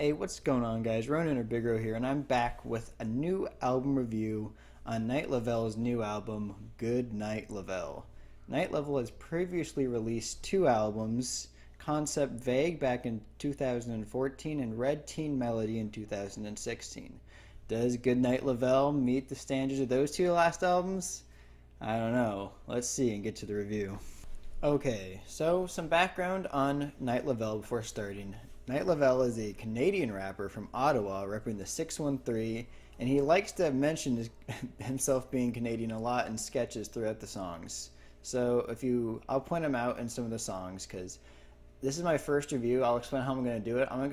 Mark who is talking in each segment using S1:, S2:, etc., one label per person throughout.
S1: Hey, what's going on, guys? Ronan or Big Ro here, and I'm back with a new album review on Night Lovell's new album, Goodnight Lovell. Night Lovell has previously released two albums, Concept Vague back in 2014 and Red Teen Melody in 2016. Does Goodnight Lovell meet the standards of those two last albums? I don't know. Let's see and get to the review. Okay, so some background on Night Lovell before starting. Night Lovell is a Canadian rapper from Ottawa, repping the 613, and he likes to mention himself being Canadian a lot in sketches throughout the songs. So I'll point them out in some of the songs because this is my first review. I'll explain how I'm going to do it. I'm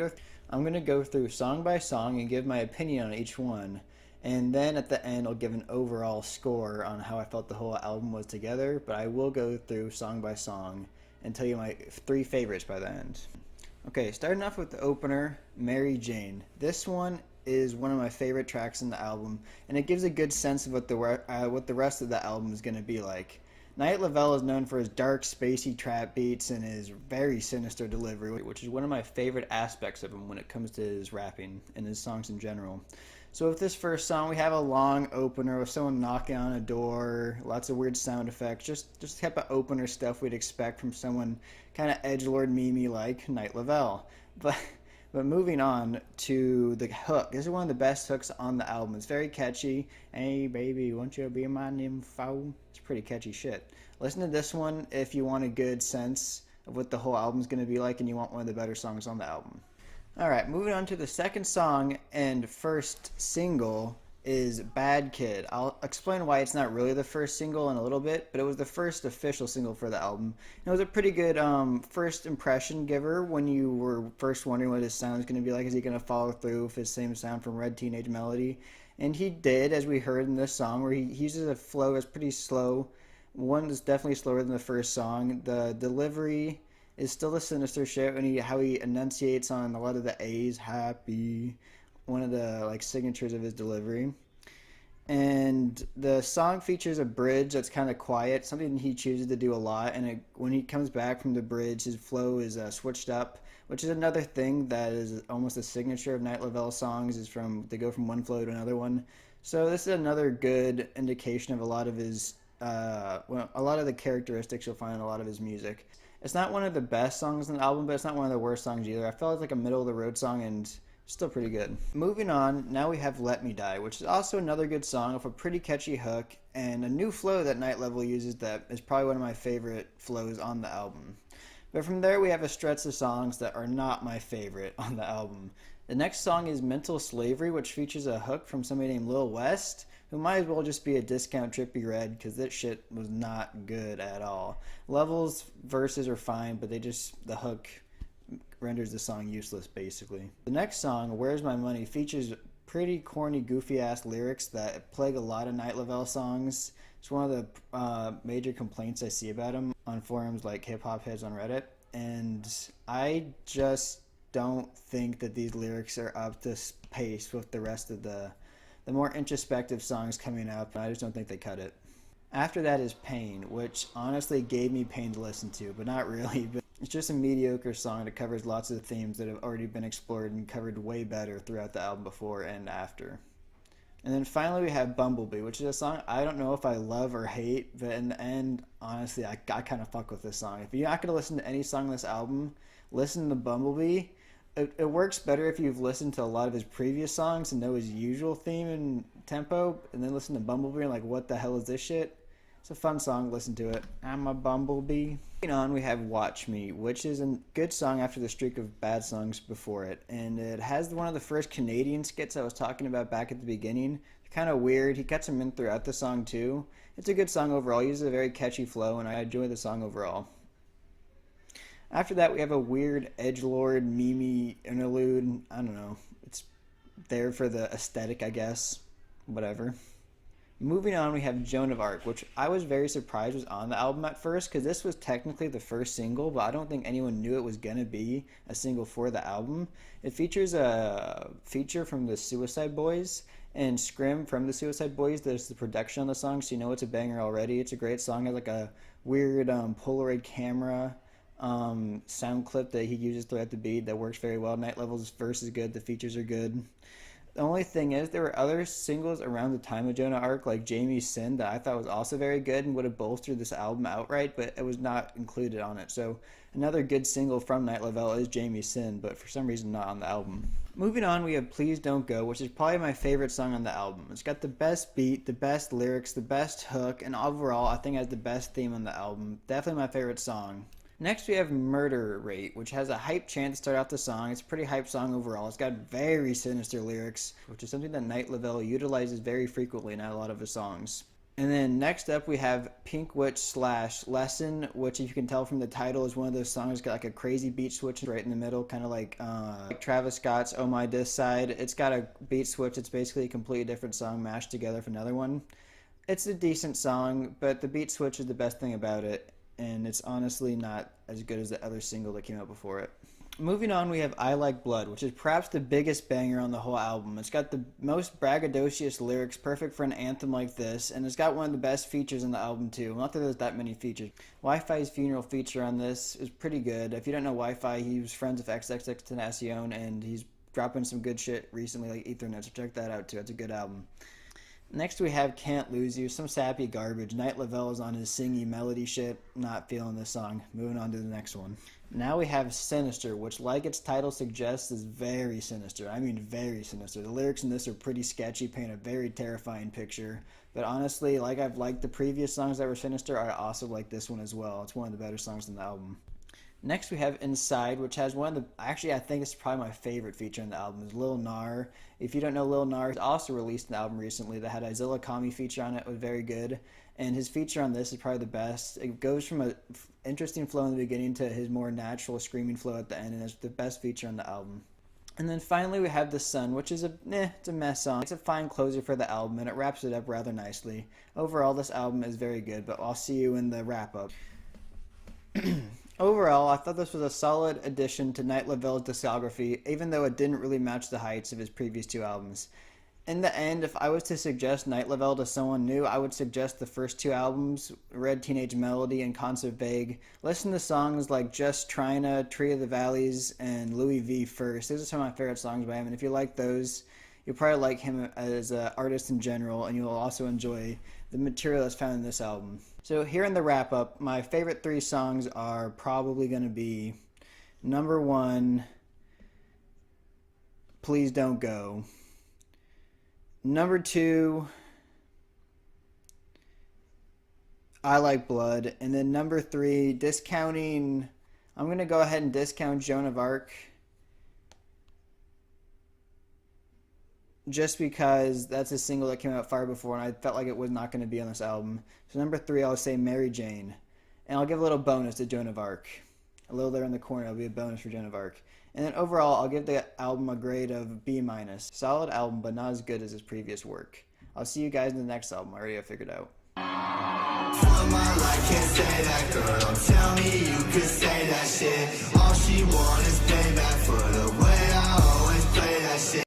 S1: going to go through song by song and give my opinion on each one. And then at the end, I'll give an overall score on how I felt the whole album was together. But I will go through song by song and tell you my three favorites by the end. Okay, starting off with the opener, Mary Jane. This one is one of my favorite tracks in the album, and it gives a good sense of what the rest of the album is going to be like. Night Lovell is known for his dark, spacey trap beats and his very sinister delivery, which is one of my favorite aspects of him when it comes to his rapping and his songs in general. So with this first song, we have a long opener with someone knocking on a door, lots of weird sound effects, just type of opener stuff we'd expect from someone kind of edgelord meme like Night Lovell. But moving on to the hook, this is one of the best hooks on the album. It's very catchy. Hey baby, won't you be my nympho? It's pretty catchy shit. Listen to this one if you want a good sense of what the whole album's going to be like and you want one of the better songs on the album. Alright, moving on to the second song and first single is Bad Kid. I'll explain why it's not really the first single in a little bit, but it was the first official single for the album. And it was a pretty good first impression giver when you were first wondering what his sound is going to be like. Is he going to follow through with his same sound from Red Teenage Melody? And he did, as we heard in this song, where he uses a flow that's pretty slow. One is definitely slower than the first song. The delivery is still the Sinister shit, and how he enunciates on a lot of the A's, happy, one of the signatures of his delivery. And the song features a bridge that's kind of quiet, something he chooses to do a lot, and when he comes back from the bridge, his flow is switched up, which is another thing that is almost a signature of Night Lovell songs, is they go from one flow to another one. So this is another good indication of a lot of his a lot of the characteristics you'll find in a lot of his music. It's not one of the best songs on the album, but it's not one of the worst songs either. I felt it's like a middle-of-the-road song and still pretty good. Moving on, now we have Let Me Die, which is also another good song with a pretty catchy hook and a new flow that Night Lovell uses that is probably one of my favorite flows on the album. But from there, we have a stretch of songs that are not my favorite on the album. The next song is Mental Slavery, which features a hook from somebody named Lil West, who might as well just be a discount Trippie Redd, because that shit was not good at all. Lovell's verses are fine, but the hook renders the song useless, basically. The next song, Where's My Money, features pretty corny, goofy-ass lyrics that plague a lot of Night Lovell songs. It's one of the major complaints I see about him on forums like Hip Hop Heads on Reddit, and I just don't think that these lyrics are up to pace with the rest of the more introspective songs coming up. I just don't think they cut it. After that is Pain, which honestly gave me pain to listen to, but not really. But it's just a mediocre song that covers lots of themes that have already been explored and covered way better throughout the album before and after. And then finally we have Bumblebee, which is a song I don't know if I love or hate, but in the end, honestly, I kind of fuck with this song. If you're not going to listen to any song on this album, listen to Bumblebee. It works better if you've listened to a lot of his previous songs and know his usual theme and tempo, and then listen to Bumblebee and like, what the hell is this shit? It's a fun song, listen to it. I'm a Bumblebee. Moving on, we have Watch Me, which is a good song after the streak of bad songs before it. And it has one of the first Canadian skits I was talking about back at the beginning. Kind of weird. He cuts them in throughout the song too. It's a good song overall. He uses a very catchy flow, and I enjoy the song overall. After that, we have a weird edgelord meme interlude. I don't know. It's there for the aesthetic, I guess. Whatever. Moving on, we have Joan of Arc, which I was very surprised was on the album at first, because this was technically the first single, but I don't think anyone knew it was going to be a single for the album. It features a feature from the Suicide Boys, and Scrim from the Suicide Boys does the production on the song, so you know it's a banger already. It's a great song. It has like a weird Polaroid camera sound clip that he uses throughout the beat that works very well. Night Lovell's verse is good. The features are good. The only thing is, there were other singles around the time of Joan of Arc, like Jamieson, that I thought was also very good and would have bolstered this album outright, but it was not included on it. So another good single from Night Lovell is Jamieson, but for some reason not on the album. Moving on, we have Please Don't Go, which is probably my favorite song on the album. It's got the best beat, the best lyrics, the best hook, and overall I think it has the best theme on the album. Definitely my favorite song. Next we have Murder Rate, which has a hype chant to start off the song. It's a pretty hype song overall. It's got very sinister lyrics, which is something that Night Lovell utilizes very frequently in a lot of his songs. And then next up we have Pink Witch / Lesson, which if you can tell from the title is one of those songs got like a crazy beat switch right in the middle, kind of like Travis Scott's Oh My This Side. It's got a beat switch. It's basically a completely different song mashed together for another one. It's a decent song, but the beat switch is the best thing about it. And it's honestly not as good as the other single that came out before it. Moving on, we have I Like Blood, which is perhaps the biggest banger on the whole album. It's got the most braggadocious lyrics, perfect for an anthem like this, and it's got one of the best features on the album too. Not that there's that many features. Wi-Fi's funeral feature on this is pretty good. If you don't know Wi-Fi, he was friends with XXXTentacion, and he's dropping some good shit recently, like Ethernet, so check that out too. It's a good album. Next we have Cant Lose You, some sappy garbage. Night Lovell is on his singy melody shit. Not feeling this song. Moving on to the next one. Now we have Sinister, which like its title suggests is very sinister. I mean very sinister. The lyrics in this are pretty sketchy, paint a very terrifying picture. But honestly, like I've liked the previous songs that were sinister, I also like this one as well. It's one of the better songs in the album. Next we have Inside, which has one of the, actually I think it's probably my favorite feature on the album, is Lil Nar. If you don't know Lil Nar, he's also released an album recently that had a Zilla Kami feature on it. It was very good. And his feature on this is probably the best. It goes from an interesting flow in the beginning to his more natural screaming flow at the end, and it's the best feature on the album. And then finally we have The Sun, which is it's a mess song. It's a fine closer for the album, and it wraps it up rather nicely. Overall, this album is very good, but I'll see you in the wrap-up. Overall, I thought this was a solid addition to Night Lovell's discography, even though it didn't really match the heights of his previous two albums. In the end, if I was to suggest Night Lovell to someone new, I would suggest the first two albums, Red Teenage Melody and Concert Vague. Listen to songs like Just Tryna, Tree of the Valleys, and Louis V first. Those are some of my favorite songs by him, and if you like those, you'll probably like him as an artist in general, and you'll also enjoy the material that's found in this album. So here in the wrap-up, my favorite three songs are probably going to be number 1, Please Don't Go. Number 2, I Like Blood. And then number 3, discounting, I'm going to go ahead and discount Joan of Arc. Just because that's a single that came out far before and I felt like it was not going to be on this album. So number 3, I'll say Mary Jane. And I'll give a little bonus to Joan of Arc. A little there in the corner, it'll be a bonus for Joan of Arc. And then overall, I'll give the album a grade of B-. Solid album, but not as good as his previous work. I'll see you guys in the next album. I already have figured out. Can't say that, girl. Don't tell me you could say that shit. All she want is payback for the way I always play that shit.